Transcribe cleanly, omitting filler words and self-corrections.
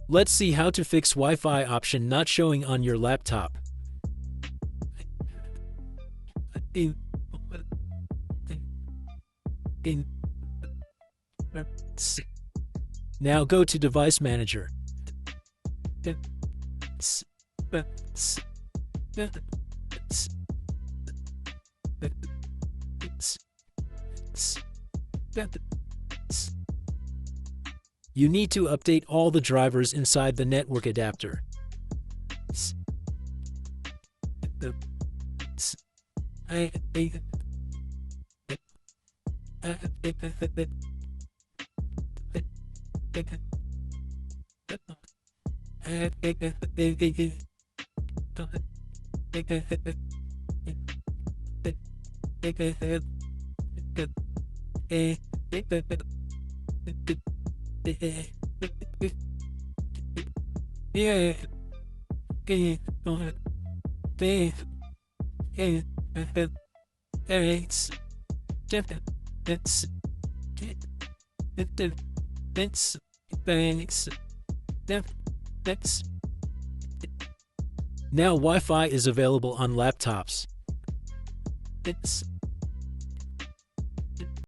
Let's see how to fix Wi-Fi option not showing on your laptop. Now go to Device Manager. You need to update all the drivers inside the network adapter. Now Wi-Fi is available on laptops.